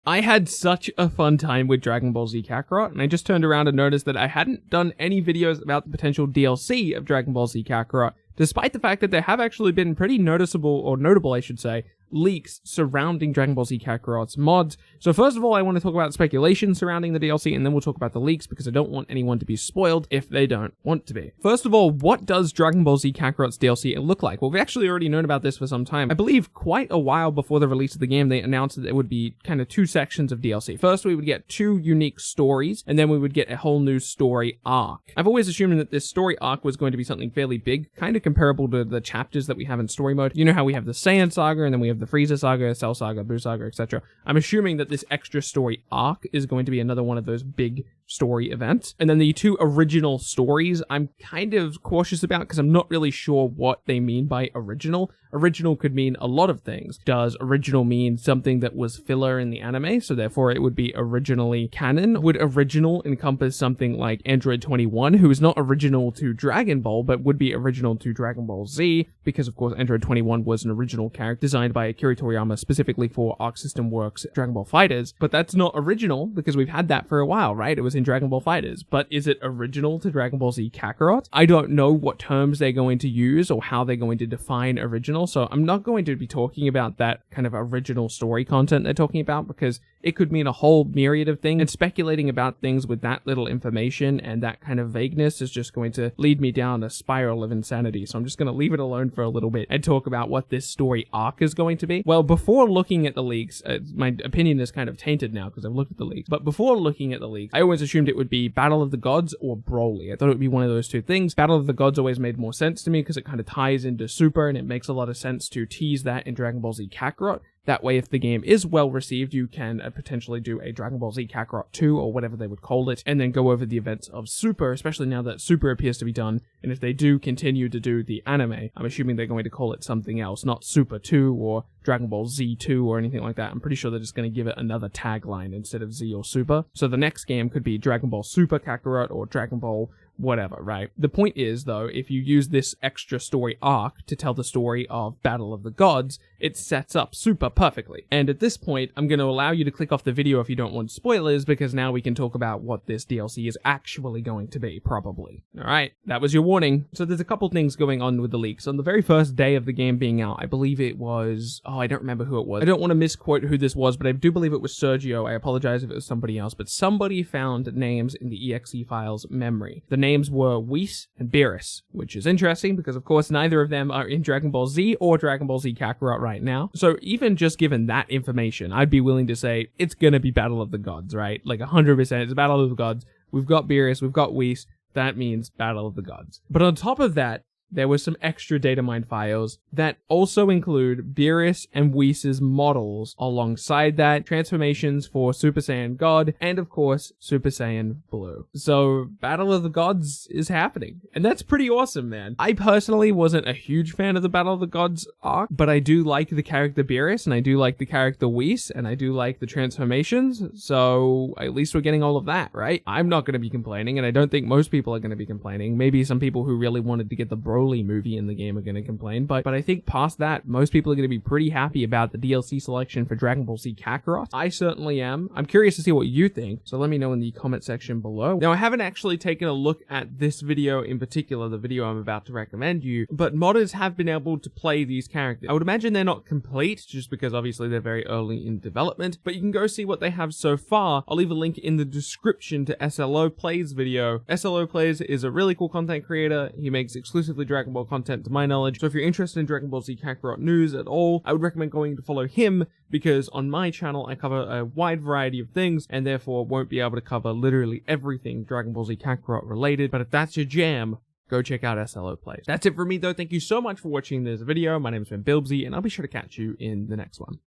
I had such a fun time with Dragon Ball Z Kakarot, and I just turned around and noticed that I hadn't done any videos about the potential DLC of Dragon Ball Z Kakarot, despite the fact that there have actually been pretty noticeable, or notable I should say, leaks surrounding Dragon Ball Z Kakarot's mods. So first of all, I want to talk about speculation surrounding the DLC, and then we'll talk about the leaks, because I don't want anyone to be spoiled if they don't want to be. First of all, what does Dragon Ball Z Kakarot's DLC look like? Well, we've actually already known about this for some time. I believe quite a while before the release of the game, they announced that there would be kind of two sections of DLC. First, we would get 2 unique stories, and then we would get a whole new story arc. I've always assumed that this story arc was going to be something fairly big, kind of comparable to the chapters that we have in story mode. You know how we have the Saiyan Saga, and then we have the Frieza Saga, Cell Saga, Buu Saga, etc. I'm assuming that this extra story arc is going to be another one of those big story events. And then the 2 original stories, I'm kind of cautious about because I'm not really sure what they mean by original. Original could mean a lot of things. Does original mean something that was filler in the anime, so therefore it would be originally canon? Would original encompass something like Android 21, who is not original to Dragon Ball, but would be original to Dragon Ball Z, because of course Android 21 was an original character designed by Akira Toriyama specifically for Arc System Works Dragon Ball FighterZ, but that's not original because we've had that for a while, right? It was in Dragon Ball FighterZ, but is it original to Dragon Ball Z Kakarot? I don't know what terms they're going to use or how they're going to define original, so I'm not going to be talking about that kind of original story content they're talking about, because it could mean a whole myriad of things, and speculating about things with that little information and that kind of vagueness is just going to lead me down a spiral of insanity. So I'm just going to leave it alone for a little bit and talk about what this story arc is going to be. Well, before looking at the leaks, my opinion is kind of tainted now because I've looked at the leaks, but before looking at the leaks, I always assumed it would be Battle of the Gods or Broly. I thought it would be one of those 2 things. Battle of the Gods always made more sense to me because it kind of ties into Super, and it makes a lot of sense to tease that in Dragon Ball Z Kakarot. That way, if the game is well received, you can potentially do a Dragon Ball Z Kakarot 2 or whatever they would call it, and then go over the events of Super, especially now that Super appears to be done. And if they do continue to do the anime, I'm assuming they're going to call it something else, not Super 2 or Dragon Ball Z 2 or anything like that. I'm pretty sure they're just going to give it another tagline instead of Z or Super. So the next game could be Dragon Ball Super Kakarot or Dragon Ball whatever, right? The point is, though, if you use this extra story arc to tell the story of Battle of the Gods, it sets up Super perfectly. And at this point, I'm going to allow you to click off the video if you don't want spoilers, because now we can talk about what this DLC is actually going to be, probably. Alright, that was your warning. So there's a couple things going on with the leaks. On the very first day of the game being out, I believe it was... I don't remember who it was. I don't want to misquote who this was, but I do believe it was Sergio. I apologize if it was somebody else, but somebody found names in the exe file's memory. The names were Whis and Beerus, which is interesting because of course neither of them are in Dragon Ball Z or Dragon Ball Z Kakarot right now. So even just given that information, I'd be willing to say it's gonna be Battle of the Gods, right? Like 100% it's Battle of the Gods. We've got Beerus, we've got Whis. That means Battle of the Gods. But on top of that, there was some extra datamine files that also include Beerus and Whis' models. Alongside that, transformations for Super Saiyan God, and of course, Super Saiyan Blue. So, Battle of the Gods is happening. And that's pretty awesome, man. I personally wasn't a huge fan of the Battle of the Gods arc, but I do like the character Beerus, and I do like the character Whis, and I do like the transformations, so at least we're getting all of that, right? I'm not going to be complaining, and I don't think most people are going to be complaining. Maybe some people who really wanted to get the Broly movie in the game are going to complain, but I think past that, most people are going to be pretty happy about the DLC selection for Dragon Ball Z Kakarot. I certainly am. I'm curious to see what you think, so let me know in the comment section below. Now, I haven't actually taken a look at this video in particular, the video I'm about to recommend you, but modders have been able to play these characters. I would imagine they're not complete, just because obviously they're very early in development, but you can go see what they have so far. I'll leave a link in the description to SLOplays video. SLOplays is a really cool content creator. He makes exclusively Dragon Ball content to my knowledge, so if you're interested in Dragon Ball Z Kakarot news at all, I would recommend going to follow him, because on my channel I cover a wide variety of things, and therefore won't be able to cover literally everything Dragon Ball Z Kakarot related, but if that's your jam, go check out SLOplays. That's it for me though, thank you so much for watching this video. My name has been Ball Z, and I'll be sure to catch you in the next one.